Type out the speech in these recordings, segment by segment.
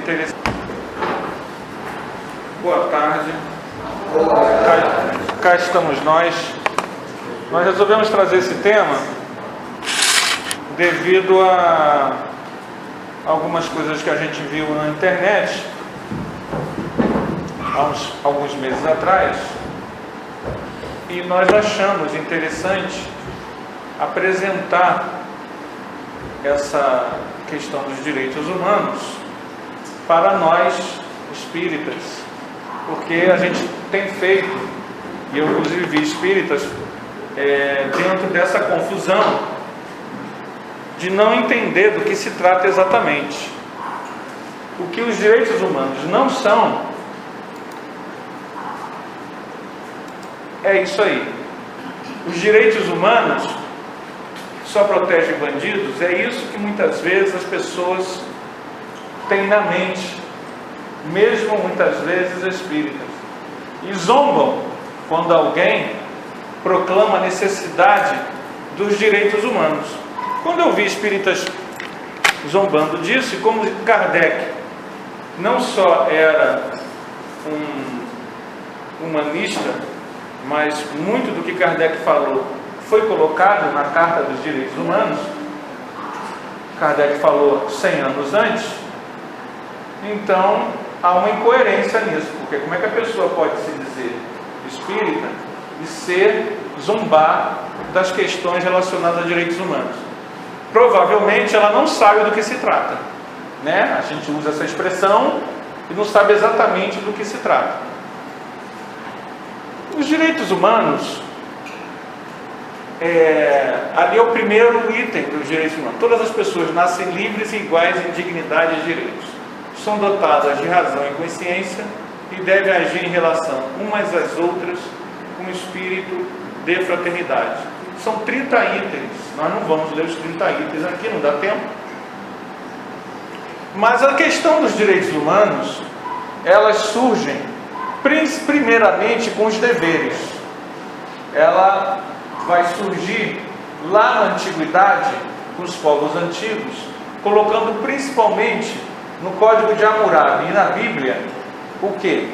interessante. Boa tarde. Cá estamos nós. Nós resolvemos trazer esse tema devido a algumas coisas que a gente viu na internet há alguns meses atrás, e nós achamos interessante apresentar essa questão dos direitos humanos para nós espíritas, porque a gente tem feito, e eu inclusive vi espíritas dentro dessa confusão de não entender do que se trata exatamente. O que os direitos humanos não são é isso aí. Os direitos humanos só protegem bandidos, é isso que muitas vezes as pessoas têm na mente, mesmo muitas vezes espíritas, e zombam quando alguém proclama a necessidade dos direitos humanos. Quando eu vi espíritas zombando disso, e como Kardec não só era um humanista, mas muito do que Kardec falou foi colocado na Carta dos Direitos Humanos. Kardec falou 100 anos antes. Então há uma incoerência nisso, porque como é que a pessoa pode se dizer espírita e zombar das questões relacionadas a direitos humanos? Provavelmente ela não sabe do que se trata, né? A gente usa essa expressão e não sabe exatamente do que se trata. Os direitos humanos, ali é o primeiro item dos direitos humanos. Todas as pessoas nascem livres e iguais em dignidade e direitos. São dotadas de razão e consciência e devem agir em relação umas às outras com espírito de fraternidade. São 30 itens. Nós não vamos ler os 30 itens aqui, não dá tempo. Mas a questão dos direitos humanos, elas surgem primeiramente com os deveres. Ela vai surgir lá na antiguidade, com os povos antigos, colocando principalmente no Código de Hammurabi e na Bíblia o que?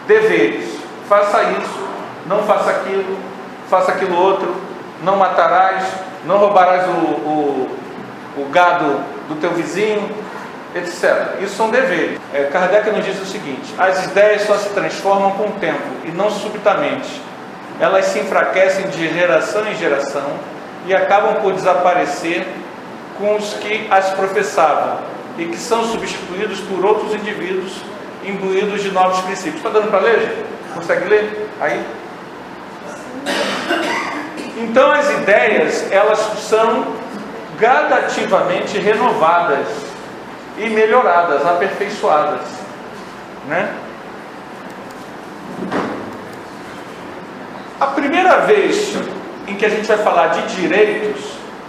Deveres. Faça isso, não faça aquilo outro, não matarás, não roubarás o gado do teu vizinho, etc. Isso são deveres. Kardec nos diz o seguinte: as ideias só se transformam com o tempo e não subitamente. Elas se enfraquecem de geração em geração e acabam por desaparecer com os que as professavam e que são substituídos por outros indivíduos imbuídos de novos princípios. Está dando para ler? Consegue ler? Aí? Então as ideias, elas são gradativamente renovadas e melhoradas, aperfeiçoadas, né? A primeira vez em que a gente vai falar de direitos,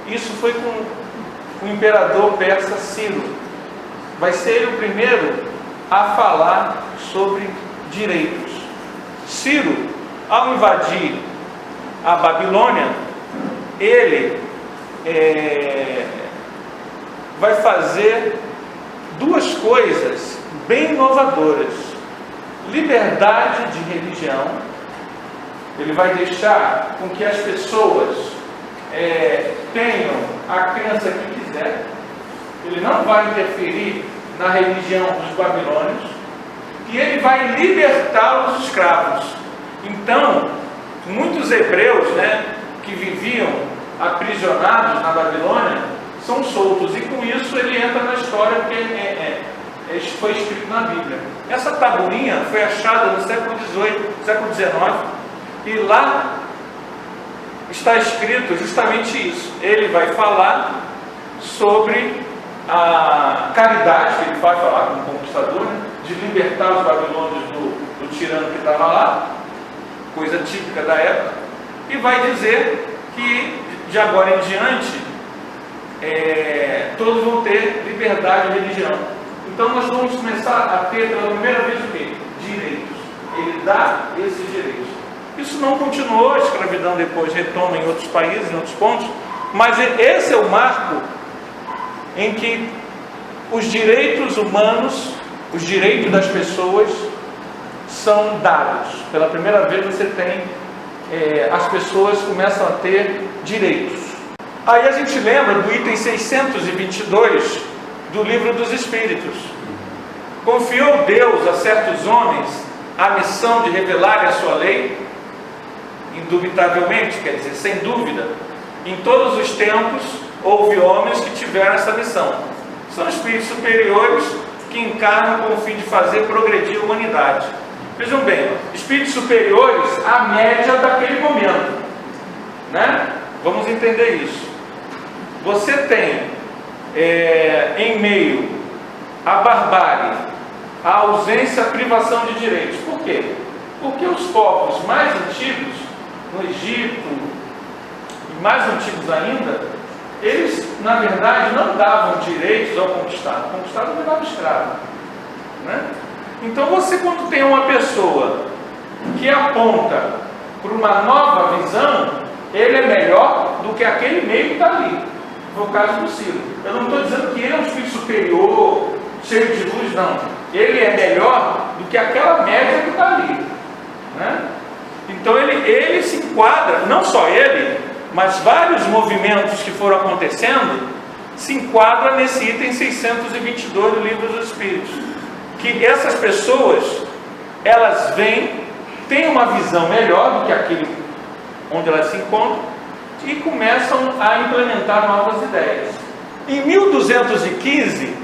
isso foi com o imperador persa Ciro. Vai ser ele o primeiro a falar sobre direitos. Ciro, ao invadir a Babilônia, ele vai fazer duas coisas bem inovadoras: liberdade de religião. Ele vai deixar com que as pessoas tenham a crença que quiser. Ele não vai interferir na religião dos babilônios, e ele vai libertar os escravos. Então, muitos hebreus, que viviam aprisionados na Babilônia, são soltos, e com isso ele entra na história, porque foi escrito na Bíblia. Essa tabuinha foi achada no século XVIII, século XIX, e lá está escrito justamente isso. Ele vai falar sobre a caridade, que ele vai falar como conquistador, de libertar os babilônios do tirano que estava lá, coisa típica da época, e vai dizer que de agora em diante todos vão ter liberdade de religião. Então nós vamos começar a ter pela primeira vez o quê? Direitos. Ele dá esses direitos. Isso não continuou, a escravidão depois retoma em outros países, em outros pontos, mas esse é o marco em que os direitos humanos os direitos das pessoas são dados. Pela primeira vez você tem, as pessoas começam a ter direitos. Aí a gente lembra do item 622 do Livro dos Espíritos. Confiou Deus a certos homens a missão de revelar a sua lei? Indubitavelmente, quer dizer, sem dúvida, em todos os tempos houve homens que tiveram essa missão. São espíritos superiores que encarnam com o fim de fazer progredir a humanidade. Vejam bem, espíritos superiores, a média daquele momento, né? Vamos entender isso. Você tem em meio à barbárie, a ausência, a privação de direitos. Por quê? Porque os povos mais antigos, no Egito, e mais antigos ainda, eles, na verdade, não davam direitos ao conquistado. O conquistado não dava escravo, né? Então você, quando tem uma pessoa que aponta para uma nova visão, ele é melhor do que aquele meio que está ali. Foi o caso do Ciro. Eu não estou dizendo que ele é um espírito superior, cheio de luz, não. Ele é melhor do que aquela média que está ali, né? Então ele se enquadra, não só ele, mas vários movimentos que foram acontecendo, se enquadra nesse item 622 do Livro dos Espíritos. Que essas pessoas, elas vêm, têm uma visão melhor do que aquele onde elas se encontram e começam a implementar novas ideias. Em 1215,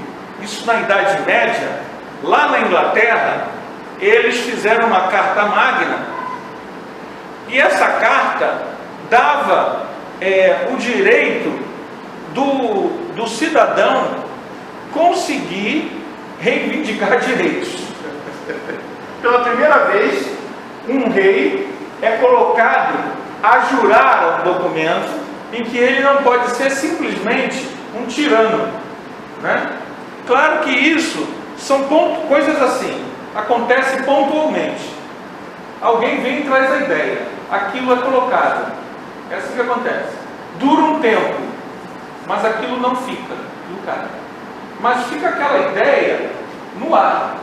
isso na Idade Média, lá na Inglaterra, eles fizeram uma Carta Magna, e essa carta dava o direito do cidadão conseguir reivindicar direitos. Pela primeira vez, um rei é colocado a jurar um documento em que ele não pode ser simplesmente um tirano, né? Claro que isso são coisas assim, acontecem pontualmente. Alguém vem e traz a ideia, aquilo é colocado, é assim que acontece. Dura um tempo, mas aquilo não fica no cara. Mas fica aquela ideia no ar.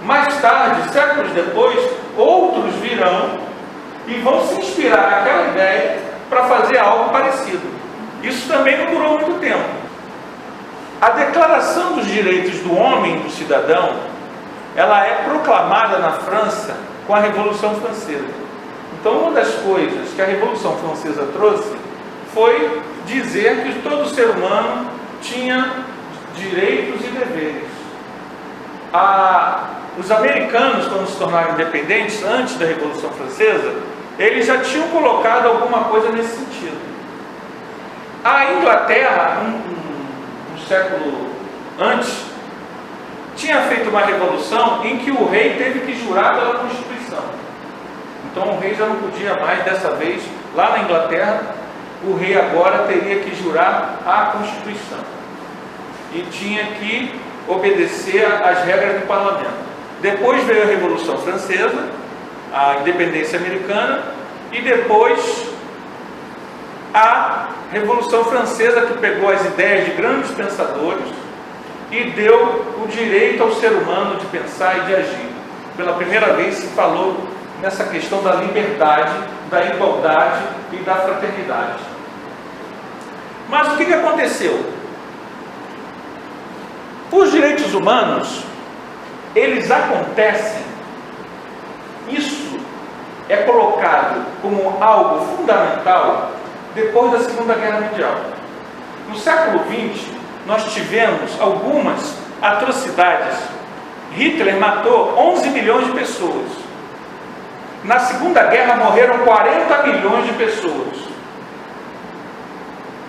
Mais tarde, séculos depois, outros virão e vão se inspirar naquela ideia para fazer algo parecido. Isso também não durou muito tempo. A Declaração dos Direitos do Homem e do Cidadão, ela é proclamada na França com a Revolução Francesa. Então, uma das coisas que a Revolução Francesa trouxe foi dizer que todo ser humano tinha direitos e deveres. Os americanos, quando se tornaram independentes, antes da Revolução Francesa, eles já tinham colocado alguma coisa nesse sentido. A Inglaterra, um século antes, tinha feito uma revolução em que o rei teve que jurar pela Constituição. Então o rei já não podia mais, dessa vez, lá na Inglaterra, o rei agora teria que jurar a Constituição. E tinha que obedecer às regras do parlamento. Depois veio a Revolução Francesa, a independência americana, e depois a Revolução Francesa, que pegou as ideias de grandes pensadores e deu o direito ao ser humano de pensar e de agir. Pela primeira vez se falou nessa questão da liberdade, da igualdade e da fraternidade. Mas o que aconteceu? Os direitos humanos, eles acontecem, isso é colocado como algo fundamental depois da Segunda Guerra Mundial. No século XX, nós tivemos algumas atrocidades. Hitler matou 11 milhões de pessoas. Na Segunda Guerra morreram 40 milhões de pessoas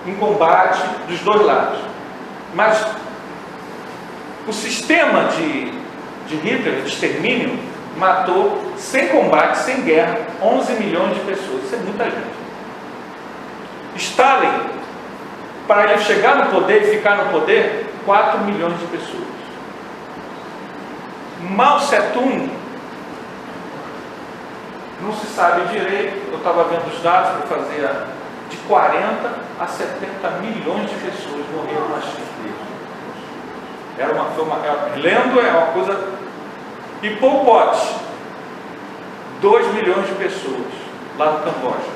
em combate dos dois lados. Mas o sistema de Hitler, de extermínio, matou, sem combate, sem guerra, 11 milhões de pessoas. Isso é muita gente. Stalin, para ele chegar no poder e ficar no poder, 4 milhões de pessoas. Mao Tse-tung, não se sabe direito, eu estava vendo os dados para fazer de 40 a 70 milhões de pessoas morreram na China. lendo é uma coisa. E Pol Pot, 2 milhões de pessoas lá no Camboja.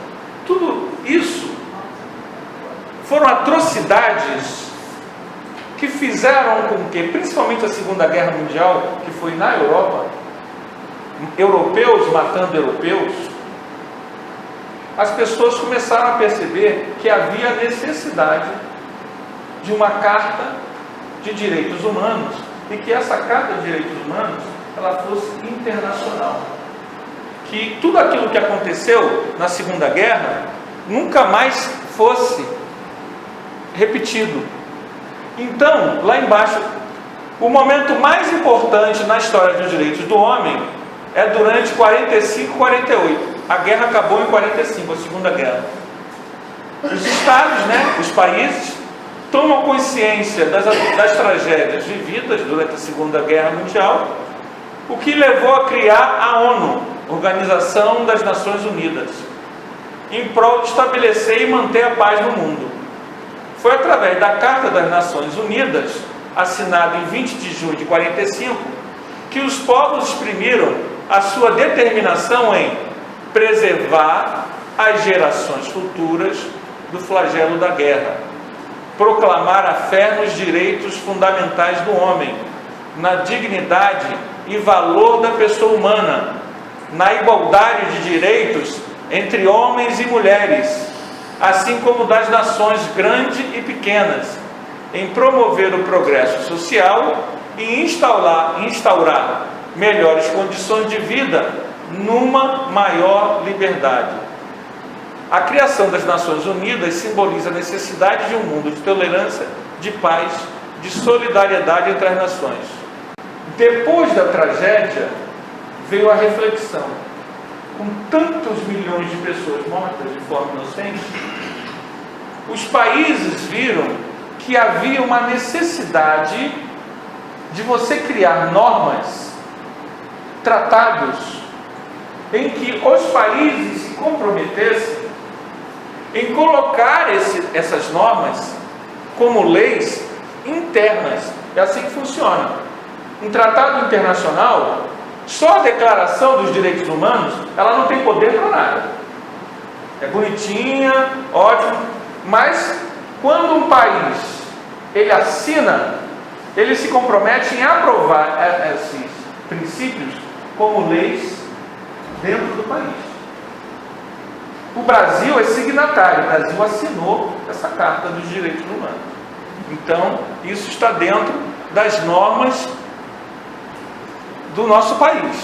Tudo isso foram atrocidades que fizeram com que, principalmente a Segunda Guerra Mundial, que foi na Europa, europeus matando europeus, as pessoas começaram a perceber que havia necessidade de uma Carta de Direitos Humanos, e que essa Carta de Direitos Humanos ela fosse internacional, que tudo aquilo que aconteceu na Segunda Guerra nunca mais fosse repetido. Então, lá embaixo, o momento mais importante na história dos direitos do homem é durante 45 e 48. A guerra acabou em 45, a Segunda Guerra. Os estados, os países, tomam consciência das tragédias vividas durante a Segunda Guerra Mundial, o que levou a criar a ONU, Organização das Nações Unidas, em prol de estabelecer e manter a paz no mundo. Foi através da Carta das Nações Unidas, assinada em 20 de junho de 45, que os povos exprimiram a sua determinação em preservar as gerações futuras do flagelo da guerra, proclamar a fé nos direitos fundamentais do homem, na dignidade e valor da pessoa humana, na igualdade de direitos entre homens e mulheres, assim como das nações grandes e pequenas, em promover o progresso social e instaurar melhores condições de vida numa maior liberdade. A criação das Nações Unidas simboliza a necessidade de um mundo de tolerância, de paz, de solidariedade entre as nações. Depois da tragédia, veio a reflexão. Com tantos milhões de pessoas mortas de forma inocente, os países viram que havia uma necessidade de você criar normas, tratados, em que os países se comprometessem em colocar essas normas como leis internas. É assim que funciona. Um tratado internacional, só a Declaração dos Direitos Humanos, ela não tem poder para nada. É bonitinha, ótimo, mas quando um país ele assina, ele se compromete em aprovar esses princípios como leis dentro do país. O Brasil é signatário, o Brasil assinou essa Carta dos Direitos Humanos. Então, isso está dentro das normas do nosso país.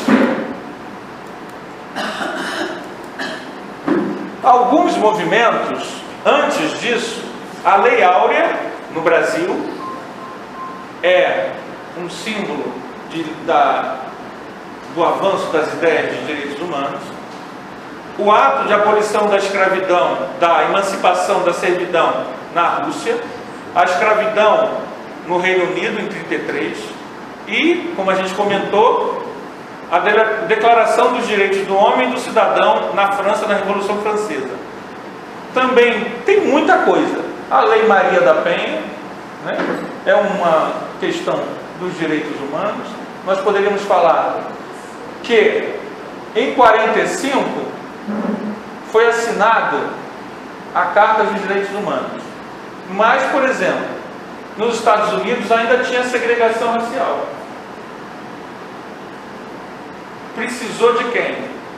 Alguns movimentos, antes disso, a Lei Áurea, no Brasil, é um símbolo do avanço das ideias de direitos humanos. O ato de abolição da escravidão, da emancipação da servidão na Rússia, a escravidão no Reino Unido em 1933 e, como a gente comentou, a Declaração dos Direitos do Homem e do Cidadão na França, na Revolução Francesa. Também tem muita coisa. A Lei Maria da Penha, é uma questão dos direitos humanos. Nós poderíamos falar que em 45 foi assinada a Carta dos Direitos Humanos, mas, por exemplo, nos Estados Unidos ainda tinha segregação racial. Precisou de quem?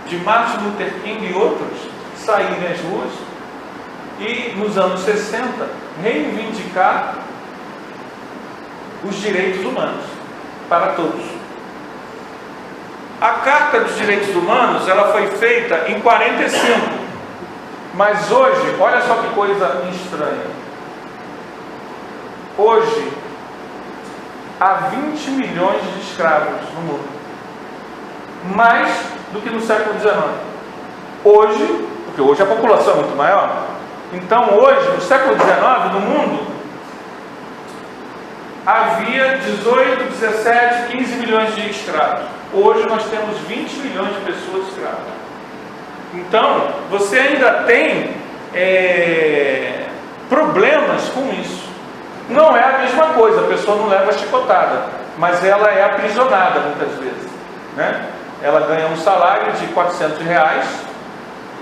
De Martin Luther King e outros saírem às ruas e, nos anos 60, reivindicar os direitos humanos para todos. A Carta dos Direitos Humanos, ela foi feita em 45, mas hoje, olha só que coisa estranha. Hoje, há 20 milhões de escravos no mundo, mais do que no século XIX. Hoje, porque hoje a população é muito maior, então hoje, no século XIX, no mundo, havia 18, 17, 15 milhões de escravos. Hoje nós temos 20 milhões de pessoas escravas. Então, você ainda tem problemas com isso. Não é a mesma coisa, a pessoa não leva chicotada, mas ela é aprisionada muitas vezes, né? Ela ganha um salário de R$400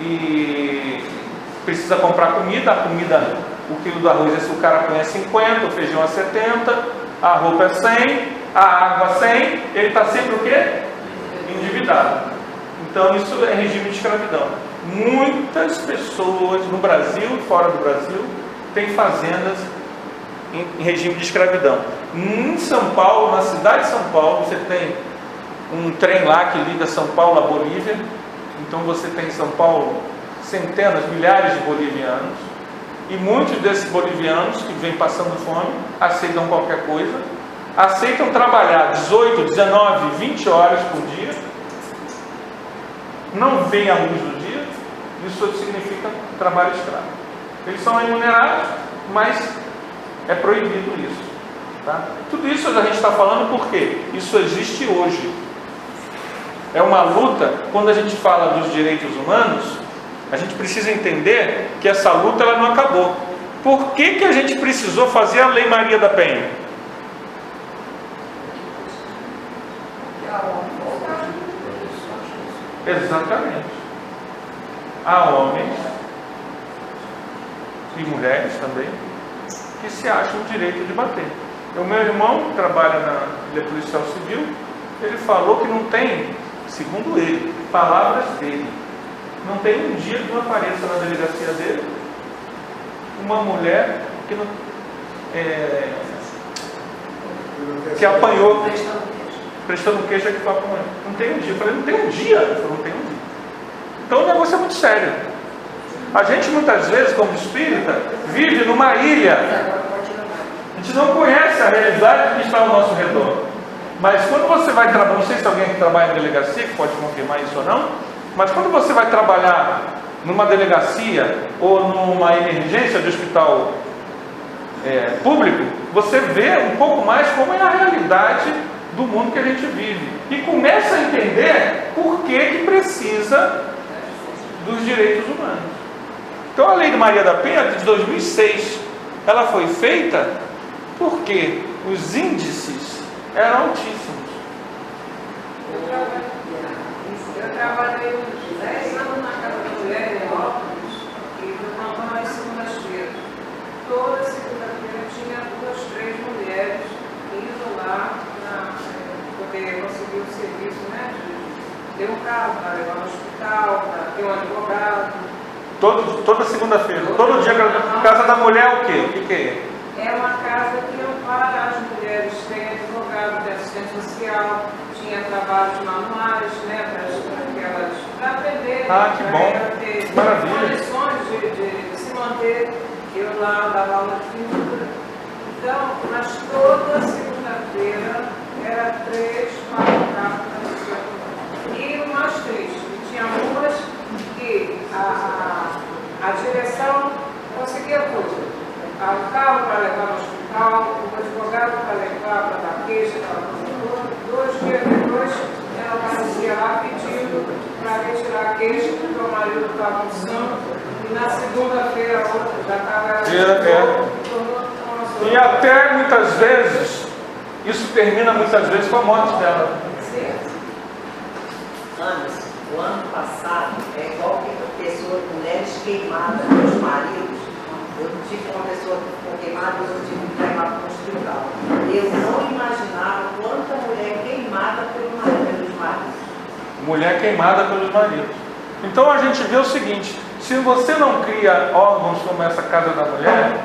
e precisa comprar comida. A comida, o quilo do arroz, o cara põe a 50, o feijão a 70, a roupa é 100, a água 100, ele está sempre o quê? Endividado. Então isso é regime de escravidão. Muitas pessoas no Brasil e fora do Brasil têm fazendas em regime de escravidão. Em São Paulo, na cidade de São Paulo, você tem um trem lá que liga São Paulo à Bolívia. Então você tem em São Paulo centenas, milhares de bolivianos, e muitos desses bolivianos que vêm passando fome aceitam qualquer coisa, aceitam trabalhar 18, 19, 20 horas por dia, não veem a luz do dia. Isso significa trabalho escravo. Eles são remunerados, mas é proibido isso, tá? Tudo isso a gente está falando porque isso existe hoje. É uma luta. Quando a gente fala dos direitos humanos, a gente precisa entender que essa luta ela não acabou. Por que a gente precisou fazer a Lei Maria da Penha? Exatamente. Há homens e mulheres também que se acham o direito de bater. O meu irmão, que trabalha ele é policial civil, ele falou que não tem, segundo ele, palavras dele, não tem um dia que não apareça na delegacia dele uma mulher que, não, que apanhou, prestando queixa que foi apanhado. Não tem um dia. Eu falei, não tem um dia? Ele falou, não tem um dia. Então o negócio é muito sério. A gente muitas vezes, como espírita, vive numa ilha. A gente não conhece a realidade que está ao nosso redor. Mas quando você vai trabalhar, não sei se alguém que trabalha em delegacia que pode confirmar isso ou não, mas quando você vai trabalhar numa delegacia ou numa emergência de hospital público, você vê um pouco mais como é a realidade do mundo que a gente vive e começa a entender por que precisa dos direitos humanos. Então a Lei de Maria da Penha de 2006, ela foi feita porque os índices eram altíssimos. Eu trabalhei 10 anos na Casa da Mulher em Óculos e frequentava às segundas-feiras. Toda segunda-feira tinha 2, 3 mulheres indo lá para poder conseguir o serviço, né? De ter um carro para levar no hospital, para ter um advogado. Toda segunda-feira, todo dia. Casa da Mulher é o quê? O que é? É uma casa que ampara as mulheres, tem advogado, tem assistente social, tinha trabalhos manuais, né, para aprender, que bom. ter Maravilha. condições de se manter. Eu lá dava aula de pintura. Então, mas toda segunda-feira era 3, 4 carros para você. E o mais triste, tinha umas que a direção conseguia tudo. O carro para levar no hospital, o advogado para levar, para dar queixa, aquela coisa toda. 2 dias depois, ela aparecia lá pedindo para retirar a queixa, porque o marido estava no santo, e na segunda-feira a outra já estava E até muitas vezes, isso termina muitas vezes com a morte dela. Sim. Anos, o ano passado, é igual que pessoas, mulheres queimadas pelos maridos. Eu tive uma pessoa que ficou queimada, eu tive que levar para o hospital. Eu não imaginava quanta mulher queimada pelos maridos. Mulher queimada pelos maridos. Então a gente vê o seguinte: se você não cria órgãos como essa Casa da Mulher,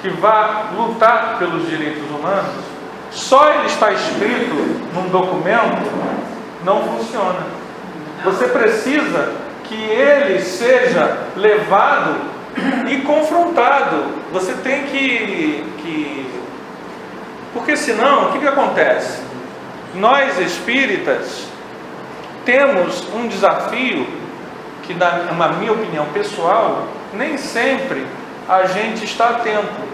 que vá lutar pelos direitos humanos, só ele está escrito num documento, não funciona. Você precisa que ele seja levado e confrontado. Você tem que... Porque senão, o que acontece? Nós espíritas temos um desafio que, na minha opinião pessoal, nem sempre a gente está atento,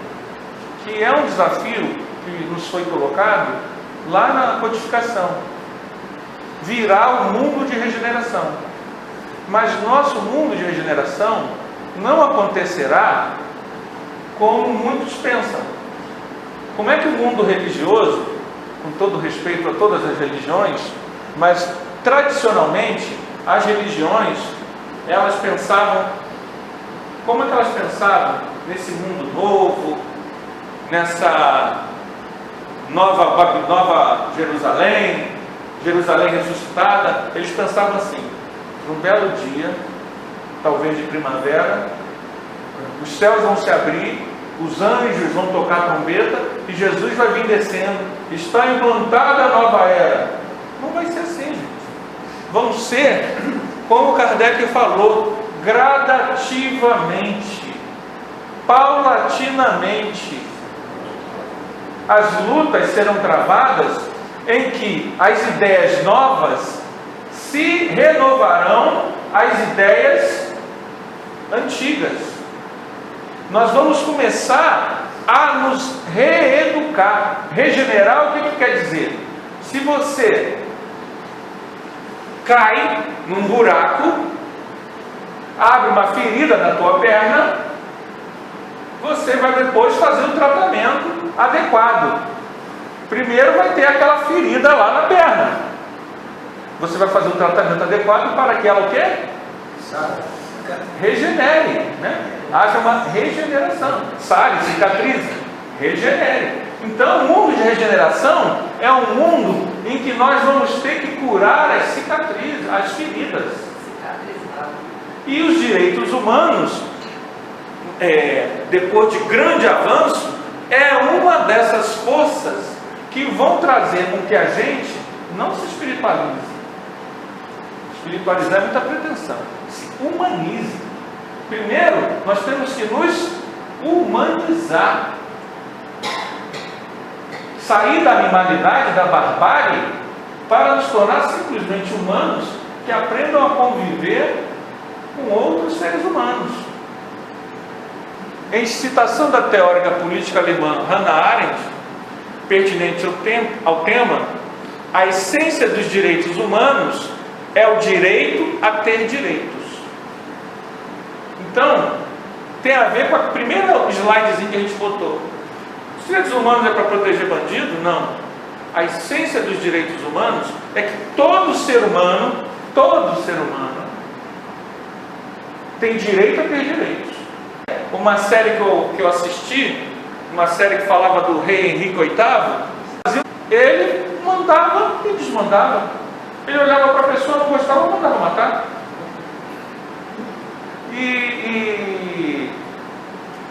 que é um desafio que nos foi colocado lá na codificação, virar o mundo de regeneração. Mas nosso mundo de regeneração não acontecerá como muitos pensam. como é que o mundo religioso, com todo respeito a todas as religiões, mas tradicionalmente as religiões, elas pensavam, como é que elas pensavam nesse mundo novo, nessa nova Jerusalém, Jerusalém ressuscitada? Eles pensavam assim: num belo dia, talvez de primavera, os céus vão se abrir, os anjos vão tocar a trombeta e Jesus vai vir descendo. Está implantada a nova era. Não vai ser assim, gente. Vão ser, como Kardec falou, gradativamente, paulatinamente. As lutas serão travadas em que as ideias novas se renovarão às ideias antigas. Nós vamos começar a nos reeducar. Regenerar, o que quer dizer? Se você cai num buraco, abre uma ferida na tua perna, você vai depois fazer um tratamento adequado. Primeiro vai ter aquela ferida lá na perna. Você vai fazer um tratamento adequado para que ela o quê? Regenere, né? Haja uma regeneração. Sare, cicatrize, regenere. Então, o mundo de regeneração é um mundo em que nós vamos ter que curar as cicatrizes, as feridas. E os direitos humanos, depois de grande avanço, é uma dessas forças que vão trazer com que a gente não se espiritualize. Espiritualizar é muita pretensão. Se humanize. Primeiro, nós temos que nos humanizar. Sair da animalidade, da barbárie, para nos tornar simplesmente humanos que aprendam a conviver com outros seres humanos. Em citação da teórica política alemã Hannah Arendt, pertinente ao tema, a essência dos direitos humanos é o direito a ter direitos. Então, tem a ver com a primeira slidezinha que a gente botou. Os direitos humanos é para proteger bandido? Não. A essência dos direitos humanos é que todo ser humano tem direito a ter direitos. Uma série que eu assisti, uma série que falava do rei Henrique VIII, ele mandava e desmandava. Ele olhava para a pessoa, não gostava, mandava matar. E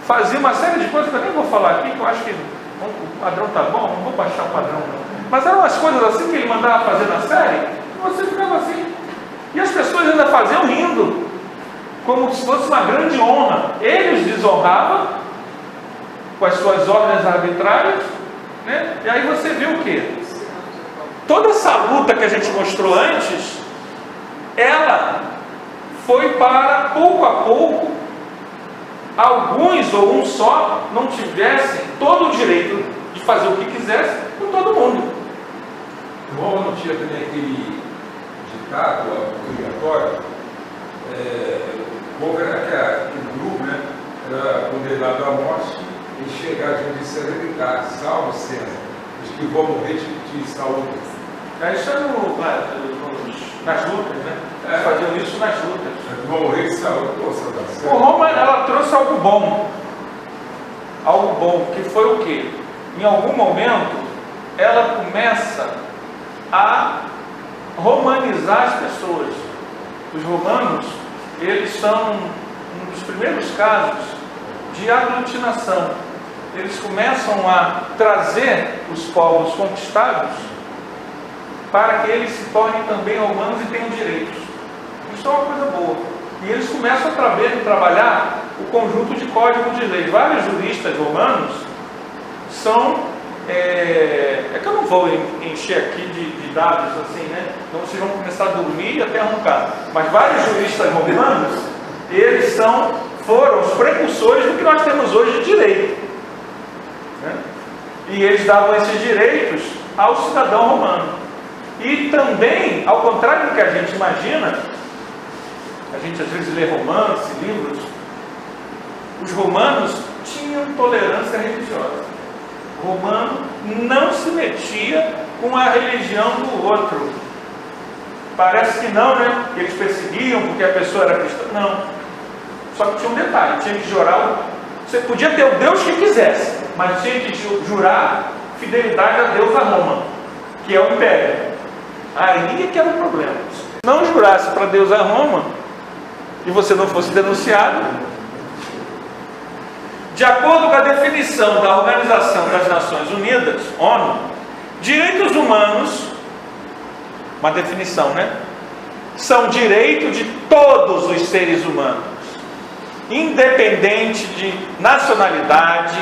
fazia uma série de coisas que eu nem vou falar aqui, que eu acho que o padrão está bom, não vou baixar o padrão não. Mas eram umas coisas assim que ele mandava fazer na série, e você ficava assim. E as pessoas ainda faziam rindo, como se fosse uma grande honra. Ele os desonrava com as suas ordens arbitrárias, né? E aí você viu o quê? Toda essa luta que a gente mostrou antes, ela foi para, pouco a pouco, alguns ou um só não tivessem todo o direito de fazer o que quisesse com todo mundo. Igual não tinha também aquele ditado obrigatório, o povo era aquele grupo, né, era condenado à morte e chegar a judiciária e gritar: salve Senhor, os que vão morrer de saúde. Isso é nas lutas, né? Eles faziam isso nas lutas. Vão morrer de saúde, o Roma, ela trouxe algo bom. Algo bom, que foi o quê? Em algum momento, ela começa a romanizar as pessoas. Os romanos, eles são um dos primeiros casos de aglutinação. Eles começam a trazer os povos conquistados para que eles se tornem também humanos e tenham direitos. Isso é uma coisa boa. E eles começam a trabalhar o conjunto de código de leis. Vários juristas romanos são... É que eu não vou encher aqui de dados assim, né? Então vocês vão começar a dormir e até arrancar. Mas vários juristas romanos, eles foram os precursores do que nós temos hoje de direito, né? E eles davam esses direitos ao cidadão romano. E também, ao contrário do que a gente imagina, a gente às vezes lê romance, livros, os romanos tinham tolerância religiosa. romano não se metia com a religião do outro. Parece que não, né? Que eles perseguiam porque a pessoa era cristã. Não. Só que tinha um detalhe, tinha que jurar. Você podia ter o Deus que quisesse, mas tinha que jurar fidelidade a Deus, a Roma, que é o império. Aí que era o problema. Se não jurasse para Deus a Roma e você não fosse denunciado, de acordo com a definição da Organização das Nações Unidas, ONU, direitos humanos, uma definição, né? São direitos de todos os seres humanos, independente de nacionalidade,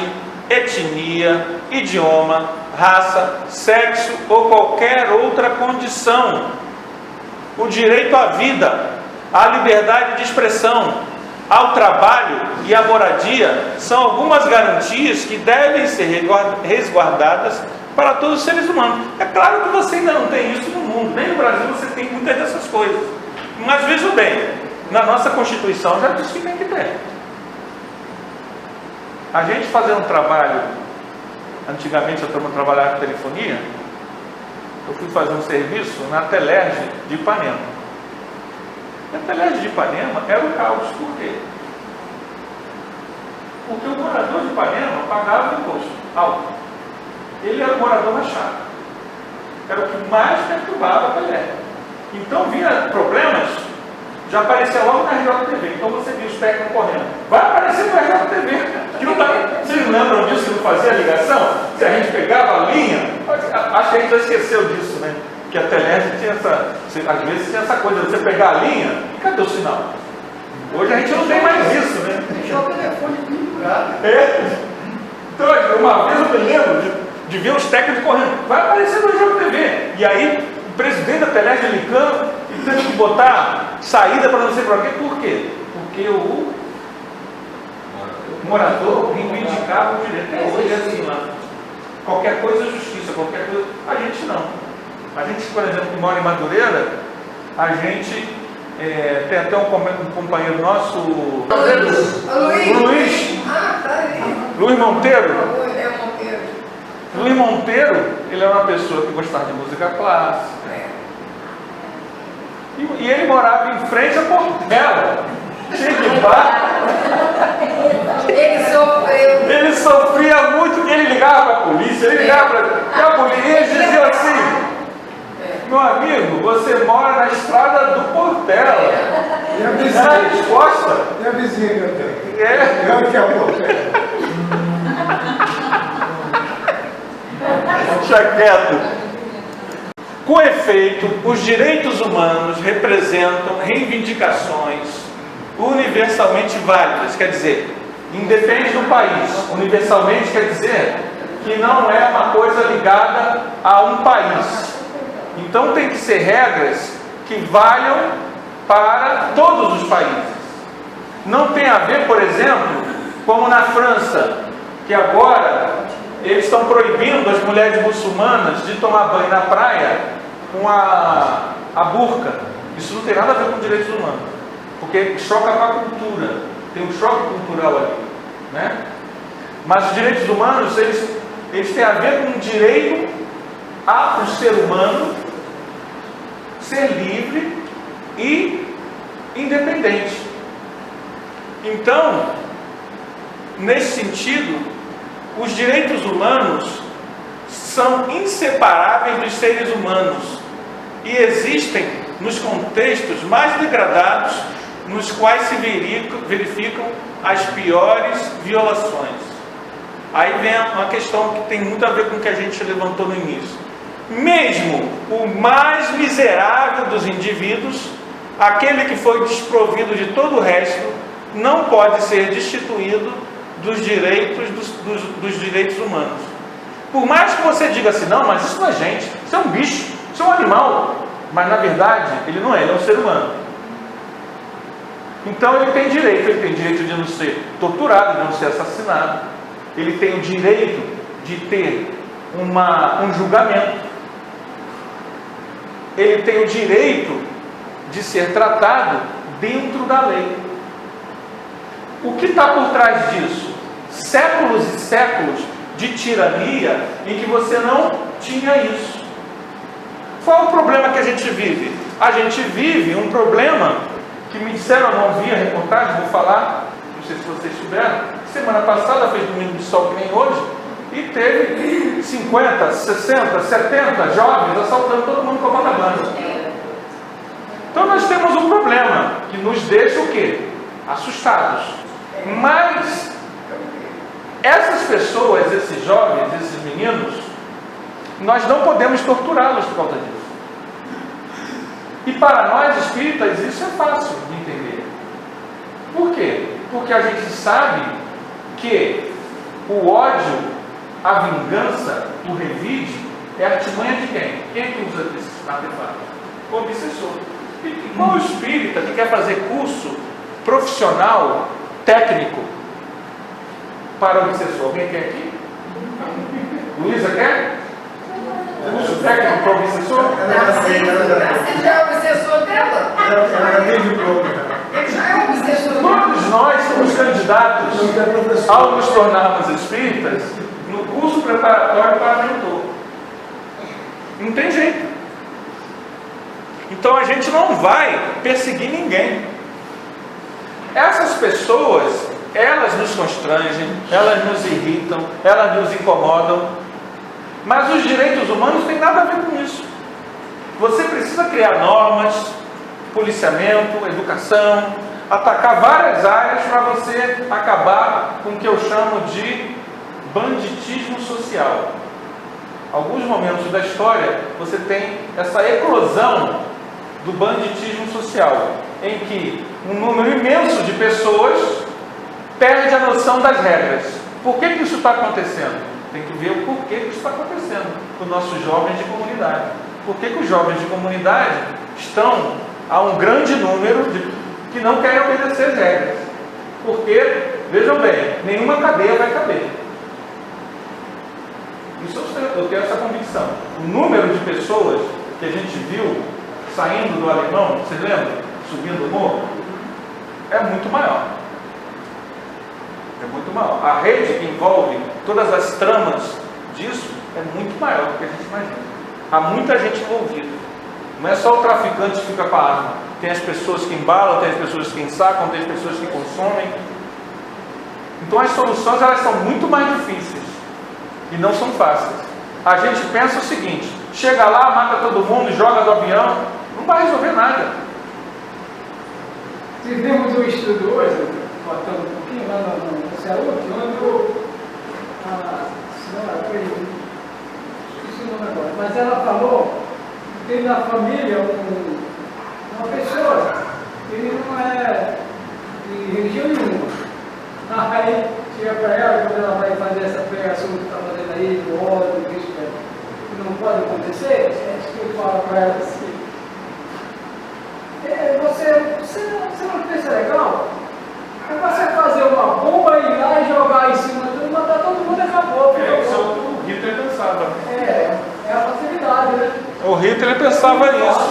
etnia, idioma, raça, sexo ou qualquer outra condição. O direito à vida, à liberdade de expressão, ao trabalho e à moradia são algumas garantias que devem ser resguardadas para todos os seres humanos. É claro que você ainda não tem isso no mundo, nem no Brasil você tem muitas dessas coisas. Mas veja bem, na nossa Constituição já diz que tem que ter. A gente fazendo um trabalho, antigamente eu trabalhava com telefonia, eu fui fazer um serviço na Telerge de Ipanema. E a Telerge de Ipanema era o caos. Por quê? Porque o morador de Ipanema pagava imposto alto. Ele era o morador mais chato. Era o que mais perturbava a Telerge. Então vinha problemas, já aparecia logo na RJTV. Então você via os técnicos correndo. Vai aparecer no RJTV. Que não tá... Vocês lembram disso, que não fazia ligação? Se a gente pegava a linha, acho que a gente já esqueceu disso, né? Que a Telerge tinha essa, às vezes tinha essa coisa de você pegar a linha e cadê o sinal? Hoje a gente não tem mais isso, né? Deixar o telefone pendurado. Então, uma vez eu me lembro de ver os técnicos correndo, vai aparecer no RJTV. E aí, o presidente da Telerge ligando e tendo que botar saída para não sei para quê. Por quê? Porque o morador reivindicava o direito. Hoje é assim lá. Qualquer coisa é justiça, qualquer coisa. A gente não. A gente, por exemplo, que mora em Madureira, a gente tem até um companheiro nosso, o Luiz. Ah, tá aí. Luiz Monteiro. Monteiro. Luiz Monteiro, ele era uma pessoa que gostava de música clássica. E ele morava em frente à Portela. Cheio de bar. Ele sofria muito, porque ele ligava para a polícia, ele ligava para a polícia, e eles diziam assim: meu amigo, você mora na estrada do Portela. E a vizinha? Era a resposta. E a vizinha que eu tenho? É. Eu que é o Portela. Deixa quieto. Com efeito, os direitos humanos representam reivindicações universalmente válidas, quer dizer, independe do país. Universalmente quer dizer que não é uma coisa ligada a um país. Então tem que ser regras que valham para todos os países. Não tem a ver, por exemplo, como na França, que agora eles estão proibindo as mulheres muçulmanas de tomar banho na praia com a burca. Isso não tem nada a ver com direitos humanos, porque choca com a cultura, tem um choque cultural ali, né? Mas os direitos humanos, eles têm a ver com o direito ao ser humano ser livre e independente. Então, nesse sentido, os direitos humanos são inseparáveis dos seres humanos e existem nos contextos mais degradados, nos quais se verificam as piores violações. Aí vem uma questão que tem muito a ver com o que a gente levantou no início. Mesmo o mais miserável dos indivíduos, aquele que foi desprovido de todo o resto, não pode ser destituído dos direitos dos direitos humanos. Por mais que você diga assim, não, mas isso não é gente, isso é um bicho, isso é um animal. Mas na verdade, ele não é, ele é um ser humano. Então ele tem direito de não ser torturado, de não ser assassinado. Ele tem o direito de ter um julgamento. Ele tem o direito de ser tratado dentro da lei. O que está por trás disso? Séculos e séculos de tirania em que você não tinha isso. Qual o problema que a gente vive? A gente vive um problema que me disseram, não vi a reportagem, vou falar, não sei se vocês souberam, semana passada fez domingo de sol que nem hoje, e teve 50, 60, 70 jovens assaltando todo mundo com a Copacabana. Então nós temos um problema que nos deixa o quê? Assustados. Mas essas pessoas, esses jovens, esses meninos, nós não podemos torturá-los por causa disso. E para nós espíritas isso é fácil de entender. Por quê? Porque a gente sabe que o ódio, a vingança, o revide é a artimanha de quem? Quem é que usa esses artefatos? O obsessor. E qual espírita que quer fazer curso profissional, técnico para o obsessor? Alguém quer aqui? Luísa quer? Curso técnico para o obsessor? Você já é o obsessor dela? Ela tem diploma. Ele já é o obsessor dela. Todos nós somos candidatos ao nos tornarmos espíritas no curso preparatório para mentor. Não tem jeito. Então a gente não vai perseguir ninguém. Essas pessoas, elas nos constrangem, elas nos irritam, elas nos incomodam. Mas os direitos humanos têm nada a ver com isso. Você precisa criar normas, policiamento, educação, atacar várias áreas para você acabar com o que eu chamo de banditismo social. Alguns momentos da história você tem essa eclosão do banditismo social, em que um número imenso de pessoas perde a noção das regras. Por que isso está acontecendo? Tem que ver o porquê que isso está acontecendo com os nossos jovens de comunidade. Por que os jovens de comunidade estão a um grande número que não querem obedecer as regras? Porque, vejam bem, nenhuma cadeia vai caber. Isso eu tenho essa convicção. O número de pessoas que a gente viu saindo do Alemão, vocês lembram? Subindo o morro, é muito maior. É muito maior. A rede que envolve todas as tramas disso é muito maior do que a gente imagina. Há muita gente envolvida. Não é só o traficante que fica com a arma. Tem as pessoas que embalam, tem as pessoas que ensacam, tem as pessoas que consomem. Então as soluções elas são muito mais difíceis e não são fáceis. A gente pensa o seguinte: chega lá, mata todo mundo, joga do avião, não vai resolver nada. Tivemos um estudo hoje, voltando um pouquinho lá no saúde, onde a senhora foi, esqueci o nome agora, mas ela falou que tem na família uma pessoa que não é de religião nenhuma. Aí chega para ela, quando ela vai fazer essa pregação que está fazendo aí, do ódio, que não pode acontecer, é isso que eu falo para ela assim. Você não pensa legal? É você fazer uma bomba, ir lá e jogar em cima de tudo, matar todo mundo e acabou. Isso o Hitler pensava. É a facilidade, né? O Hitler pensava nisso.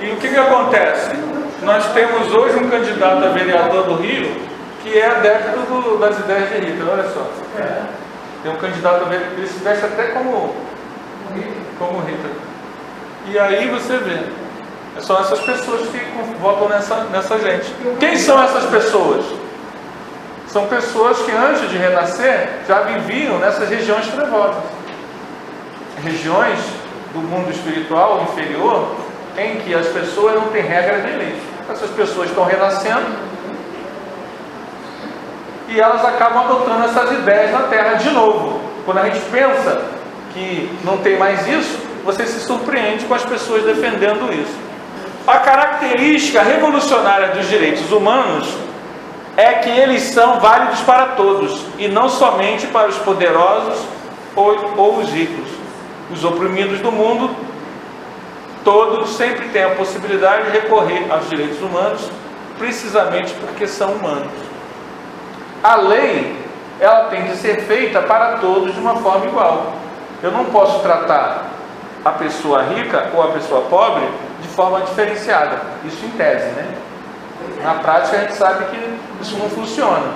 E o que acontece? Nós temos hoje um candidato a vereador do Rio que é adepto das ideias de Hitler, olha só. Tem um candidato a vereador, ele se veste até como Hitler. E aí você vê. São essas pessoas que votam nessa gente. Quem são essas pessoas? São pessoas que antes de renascer já viviam nessas regiões trevosas. Regiões do mundo espiritual inferior em que as pessoas não têm regra nem lei. Essas pessoas estão renascendo e elas acabam adotando essas ideias na Terra de novo. Quando a gente pensa que não tem mais isso, você se surpreende com as pessoas defendendo isso. A característica revolucionária dos direitos humanos é que eles são válidos para todos e não somente para os poderosos ou os ricos. Os oprimidos do mundo todos sempre têm a possibilidade de recorrer aos direitos humanos, precisamente porque são humanos. A lei, ela tem que ser feita para todos de uma forma igual. Eu não posso tratar a pessoa rica ou a pessoa pobre de forma diferenciada. Isso em tese, né? Na prática a gente sabe que isso não funciona.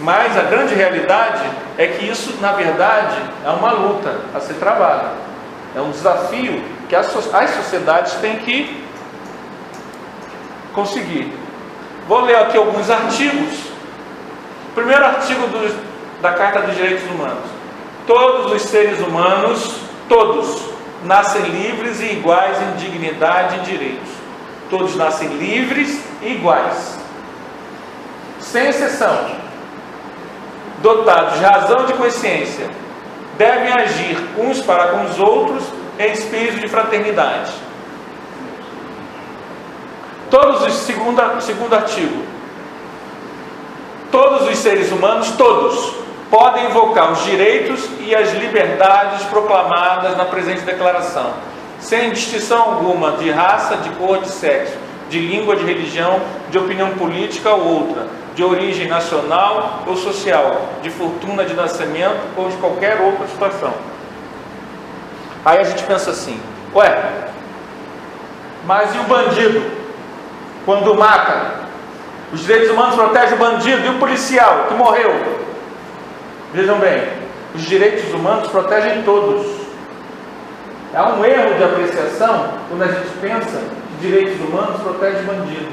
Mas a grande realidade é que isso, na verdade, é uma luta a ser travada. É um desafio que as sociedades têm que conseguir. Vou ler aqui alguns artigos. Primeiro artigo da Carta dos Direitos Humanos. Todos os seres humanos, todos, nascem livres e iguais em dignidade e direitos. Todos nascem livres e iguais, sem exceção, dotados de razão e de consciência, devem agir uns para com os outros em espírito de fraternidade. Segundo artigo, todos os seres humanos, todos, podem invocar os direitos e as liberdades proclamadas na presente declaração, sem distinção alguma de raça, de cor, de sexo, de língua, de religião, de opinião política ou outra, de origem nacional ou social, de fortuna de nascimento ou de qualquer outra situação. Aí a gente pensa assim, ué, mas e o bandido? Quando mata? Os direitos humanos protegem o bandido e o policial que morreu. Vejam bem, os direitos humanos protegem todos. Há um erro de apreciação quando a gente pensa que direitos humanos protegem bandido.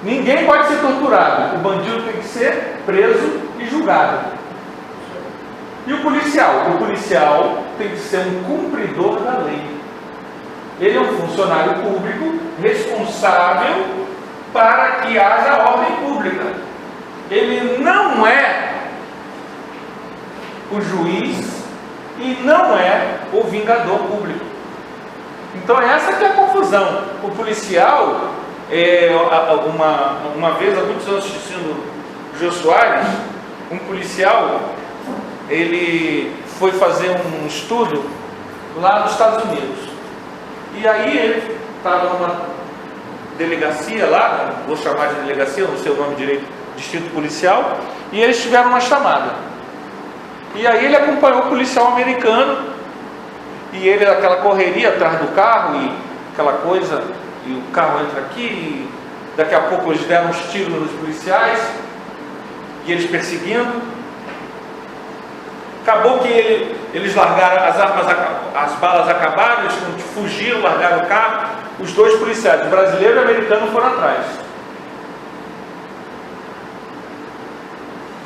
Ninguém pode ser torturado. O bandido tem que ser preso e julgado. E o policial? O policial tem que ser um cumpridor da lei. Ele é um funcionário público responsável para que haja ordem pública. Ele não é o juiz e não é o vingador público. Então essa que é a confusão. O policial, uma vez, há muitos anos assistindo Jô Soares, um policial, ele foi fazer um estudo lá nos Estados Unidos. E aí ele estava numa delegacia lá, vou chamar de delegacia, não sei o nome direito, distrito policial, e eles tiveram uma chamada. E aí ele acompanhou o policial americano, e ele, aquela correria atrás do carro, e aquela coisa, e o carro entra aqui, e daqui a pouco eles deram uns tiros nos policiais, e eles perseguindo. Acabou que eles largaram as armas, as balas acabaram, eles fugiram, largaram o carro. Os dois policiais, o brasileiro e o americano, foram atrás.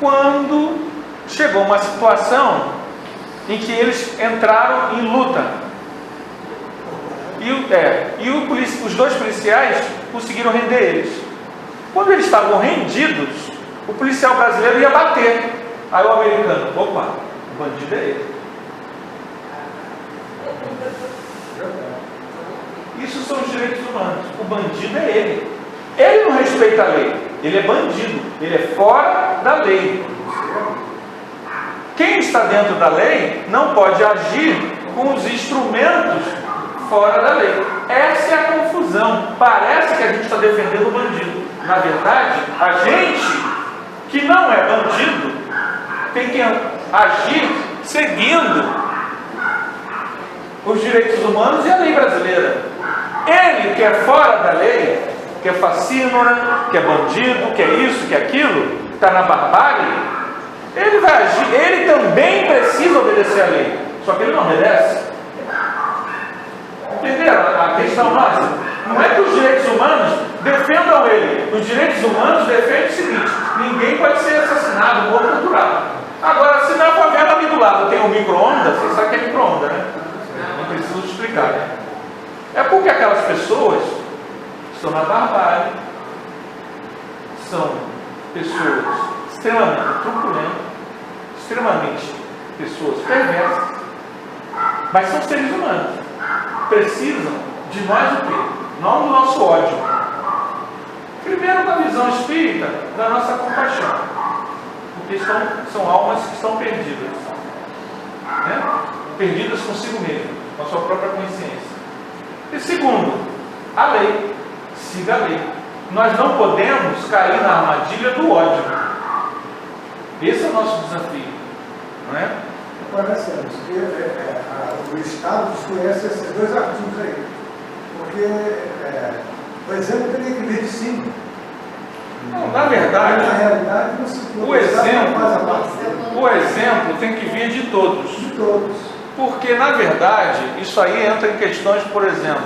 Quando chegou uma situação em que eles entraram em luta, os dois policiais conseguiram render eles. Quando eles estavam rendidos, o policial brasileiro ia bater. Aí o americano, opa, o bandido é ele. Isso são os direitos humanos. O bandido é ele. Ele não respeita a lei. Ele é bandido. Ele é fora da lei. Quem está dentro da lei não pode agir com os instrumentos fora da lei. Essa é a confusão. Parece que a gente está defendendo o bandido. Na verdade, a gente que não é bandido tem que agir seguindo os direitos humanos e a lei brasileira. Ele que é fora da lei, que é facínora, que é bandido, que é isso, que é aquilo, está na barbárie, ele vai agir, ele também precisa obedecer à lei, só que ele não obedece. Entenderam a questão nossa? Não é que os direitos humanos defendam ele. Os direitos humanos defendem o seguinte: ninguém pode ser assassinado ou torturado. Agora, se na favela ali do lado tem um micro-ondas, você sabe que é micro-ondas, né? Não preciso explicar, né? É porque aquelas pessoas estão na barbárie, são pessoas extremamente truculentas, extremamente pessoas perversas, mas são seres humanos. Precisam de nós o quê? Não do nosso ódio. Primeiro, da visão espírita, da nossa compaixão, porque são almas que estão perdidas, né? Perdidas consigo mesmo, com a sua própria consciência. E segundo, a lei. Siga a lei. Nós não podemos cair na armadilha do ódio. Esse é o nosso desafio, não é? Agora, assim, o Estado desconhece esses dois artigos aí. Porque, por exemplo, tem lei de medicina. Não, na Aí, verdade, na realidade, você o exemplo- faz a parte o exemplo tem que vir de todos. de todos. Porque, na verdade, isso aí entra em questões, por exemplo,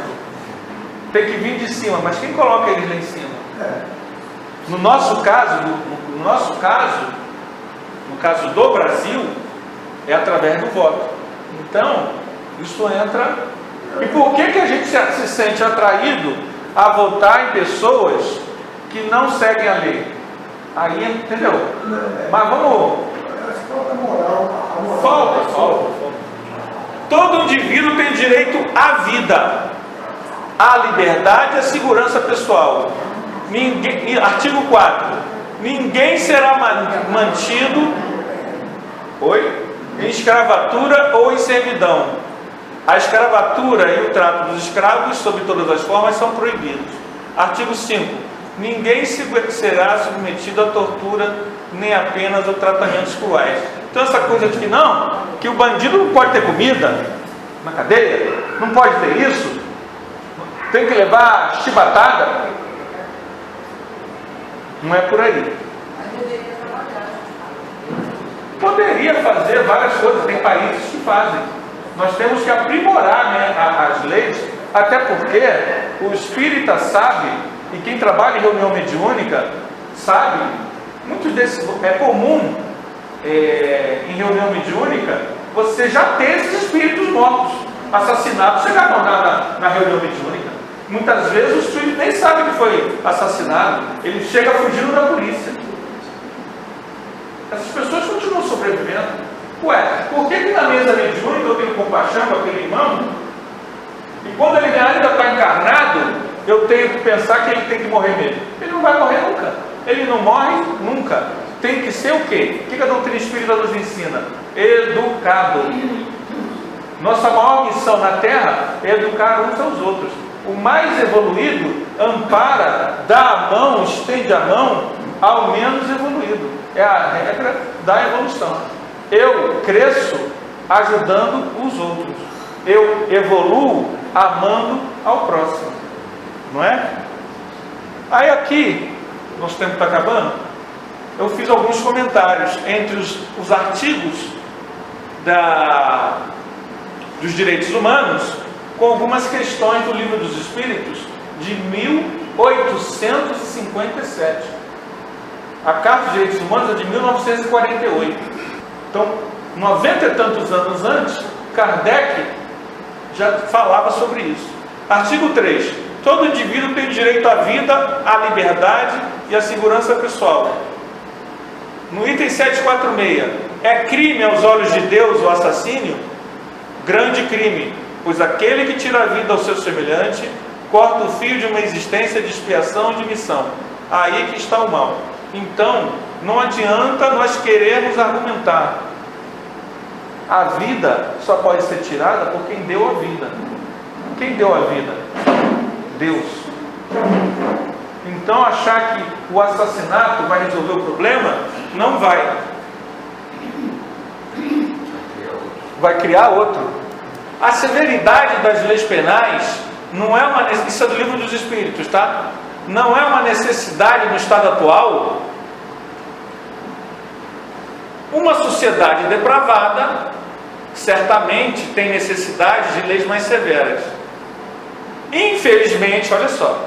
tem que vir de cima, mas quem coloca eles lá em cima? É. No nosso caso, no caso do Brasil, é através do voto. Então, isso entra. E por que a gente se sente atraído a votar em pessoas que não seguem a lei? Aí, entendeu? Mas vamos. Acho que falta moral. A moral. Falta. Todo indivíduo tem direito à vida, à liberdade e à segurança pessoal. Artigo 4. Ninguém será mantido em escravatura ou em servidão. A escravatura e o trato dos escravos, sob todas as formas, são proibidos. Artigo 5. Ninguém será submetido a tortura, nem apenas a tratamentos cruéis. Então essa coisa de que o bandido não pode ter comida na cadeia, não pode ter isso, tem que levar chibatada, não é por aí. Poderia fazer várias coisas, tem países que fazem. Nós temos que aprimorar, né, as leis, até porque o espírita sabe, e quem trabalha em reunião mediúnica sabe, muitos desses, é comum em reunião mediúnica você já ter esses espíritos mortos, assassinados, chegaram na reunião mediúnica. Muitas vezes o espírito nem sabe que foi assassinado, ele chega fugindo da polícia. Essas pessoas continuam sobrevivendo. Ué, por que na mesa mediúnica eu tenho compaixão com aquele irmão? E quando ele ainda está encarnado, eu tenho que pensar que ele tem que morrer mesmo. Ele não vai morrer nunca. Ele não morre nunca. Tem que ser o quê? O que a doutrina espírita nos ensina? Educado. Nossa maior missão na Terra é educar uns aos outros. O mais evoluído ampara, dá a mão, estende a mão ao menos evoluído. É a regra da evolução. Eu cresço ajudando os outros. Eu evoluo amando ao próximo. Não é? Aí aqui, nosso tempo está acabando, eu fiz alguns comentários entre os artigos dos direitos humanos, com algumas questões do Livro dos Espíritos de 1857. A Carta dos Direitos Humanos é de 1948. Então, 90 e tantos anos antes, Kardec já falava sobre isso. Artigo 3. Todo indivíduo tem direito à vida, à liberdade e à segurança pessoal. No item 746, é crime aos olhos de Deus o assassínio? Grande crime, pois aquele que tira a vida ao seu semelhante, corta o fio de uma existência de expiação e de missão. Aí que está o mal. Então, não adianta nós querermos argumentar. A vida só pode ser tirada por quem deu a vida. Quem deu a vida? Deus. Então, achar que o assassinato vai resolver o problema, não vai. Vai criar outro. A severidade das leis penais não é uma... Isso é do Livro dos Espíritos, tá? Não é uma necessidade no estado atual. Uma sociedade depravada certamente tem necessidade de leis mais severas. Infelizmente, olha só,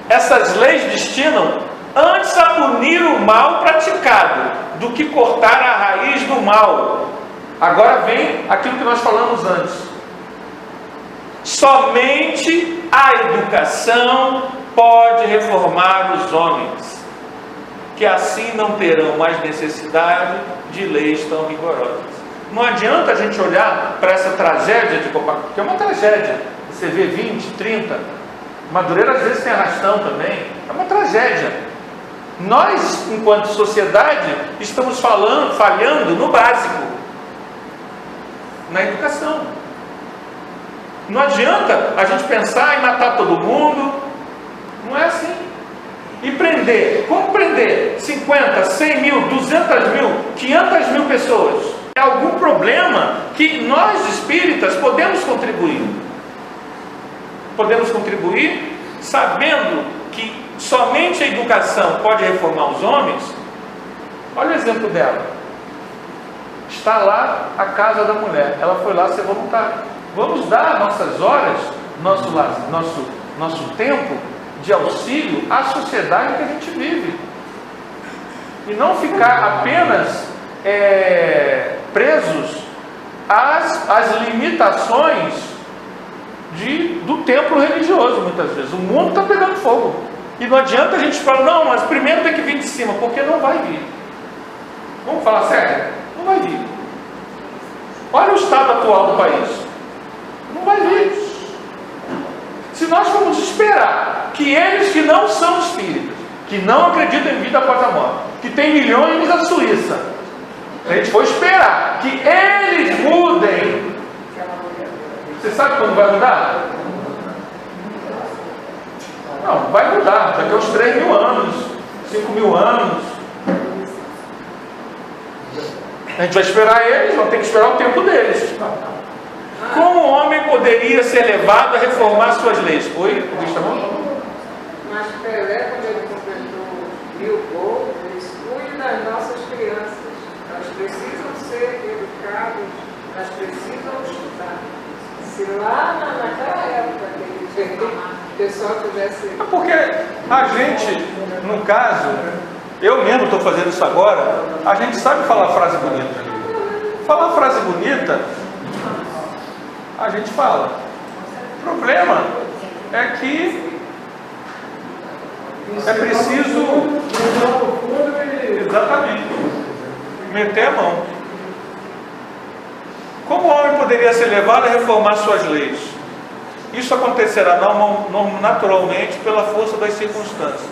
essas leis destinam antes a punir o mal praticado do que cortar a raiz do mal. Agora vem aquilo que nós falamos antes. Somente a educação pode reformar os homens, que assim não terão mais necessidade de leis tão rigorosas. Não adianta a gente olhar para essa tragédia de Copacabana, que é uma tragédia. Você vê 20, 30, Madureira às vezes tem arrastão também, é uma tragédia. Nós, enquanto sociedade, estamos falhando no básico, na educação. Não adianta a gente pensar em matar todo mundo, não é assim. E prender, como prender 50, 100 mil, 200 mil, 500 mil pessoas? É algum problema que nós espíritas podemos contribuir. Podemos contribuir sabendo que somente a educação pode reformar os homens, olha o exemplo dela. Está lá a casa da mulher, ela foi lá ser voluntária. Vamos dar nossas horas, nosso tempo de auxílio à sociedade que a gente vive. E não ficar apenas presos às limitações do templo religioso, muitas vezes. O mundo está pegando fogo. E não adianta a gente falar, não, mas primeiro tem que vir de cima, porque não vai vir. Vamos falar sério? Não vai vir. Olha o estado atual do país. Não vai vir. Se nós formos esperar que eles que não são espíritas, que não acreditam em vida após a morte, que tem milhões na Suíça, a gente for esperar que eles mudem, você sabe quando vai mudar? Não, vai mudar daqui a uns 3.000 anos, 5.000 anos. A gente vai esperar eles, vamos ter que esperar o tempo deles. Como o homem poderia ser levado a reformar suas leis? Oi? O bicho tá bom? Mas Pelé, quando ele completou 1000 gols, ele disse: cuide das nossas crianças. Elas precisam ser educadas, elas precisam estudar. Se lá naquela época que ele fez, o pessoal tivesse. Porque a gente, no caso, eu mesmo estou fazendo isso agora, a gente sabe falar frase bonita. Falar frase bonita, a gente fala. O problema é que é preciso, exatamente, meter a mão. Como o homem poderia ser levado a reformar suas leis? Isso acontecerá naturalmente pela força das circunstâncias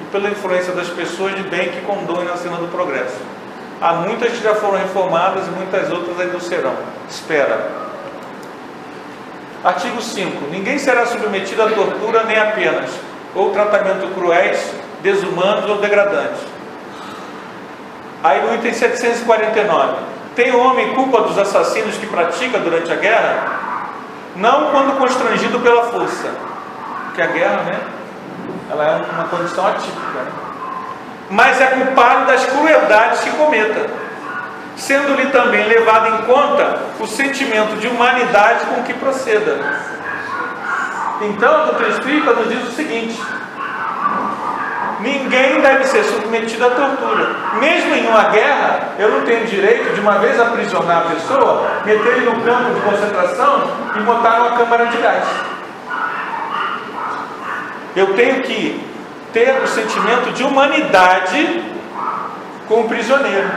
e pela influência das pessoas de bem que conduzem na cena do progresso. Há muitas que já foram reformadas e muitas outras ainda o serão. Espera. Artigo 5. Ninguém será submetido à tortura nem a penas ou tratamento cruéis, desumanos ou degradantes. Aí no item 749. Tem o homem culpa dos assassinos que pratica durante a guerra? Não quando constrangido pela força. Porque a guerra, né? Ela é uma condição atípica, né? Mas é culpado das crueldades que cometa, sendo-lhe também levado em conta o sentimento de humanidade com que proceda. Então a doutrina espírita nos diz o seguinte: ninguém deve ser submetido à tortura. Mesmo em uma guerra, eu não tenho direito de, uma vez aprisionar a pessoa, meter ele no campo de concentração e botar numa câmara de gás. Eu tenho que ter o sentimento de humanidade com o prisioneiro.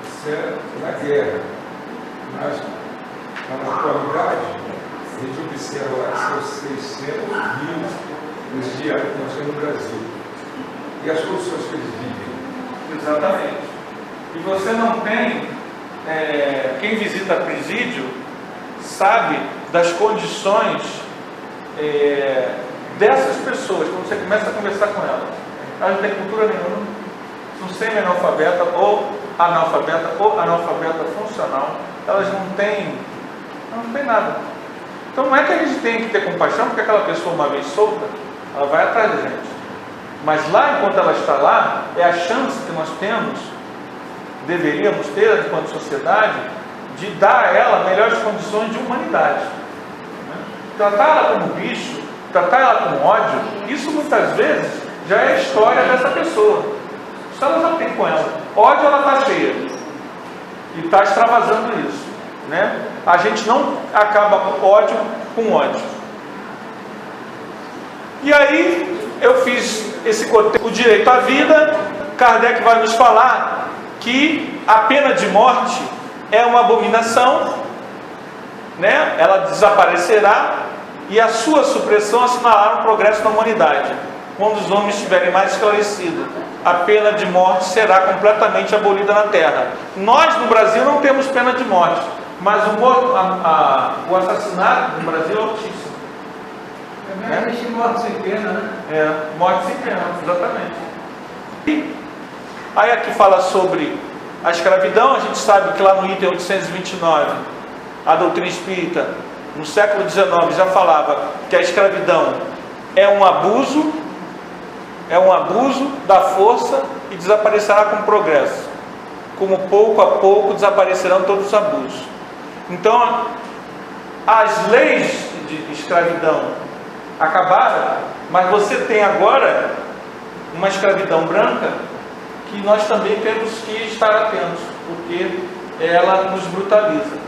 Isso é na guerra. Mas na atualidade, a gente observa lá que são 600 mil os dias que nós temos no Brasil. E as condições que eles vivem. Exatamente. E você não tem, quem visita presídio sabe das condições dessas pessoas, quando você começa a conversar com elas. Elas não têm cultura nenhuma, são semi-analfabeta ou analfabeta funcional, elas não têm nada. Então não é que a gente tem que ter compaixão, porque aquela pessoa, uma vez solta, ela vai atrás da gente. Mas lá, enquanto ela está lá, é a chance que nós temos, deveríamos ter, enquanto sociedade, de dar a ela melhores condições de humanidade. Tratar ela como bicho, tratar ela com ódio, isso muitas vezes já é a história dessa pessoa. Isso ela já tem com ela. Ódio, ela está cheia. E está extravasando isso. Né? A gente não acaba com ódio com ódio. E aí, eu fiz o direito à vida. Kardec vai nos falar que a pena de morte é uma abominação, né? Ela desaparecerá, e a sua supressão assinalará um progresso na humanidade. Quando os homens estiverem mais esclarecidos, a pena de morte será completamente abolida na Terra. Nós no Brasil não temos pena de morte, mas o assassinato no Brasil é altíssimo. Também existe morte sem pena, né? Morte sem pena, exatamente. E aí aqui fala sobre a escravidão. A gente sabe que lá no item 829 A doutrina espírita, no século XIX, já falava que a escravidão é um abuso da força e desaparecerá com o progresso. Como pouco a pouco desaparecerão todos os abusos. Então, as leis de escravidão acabaram, mas você tem agora uma escravidão branca que nós também temos que estar atentos, porque ela nos brutaliza.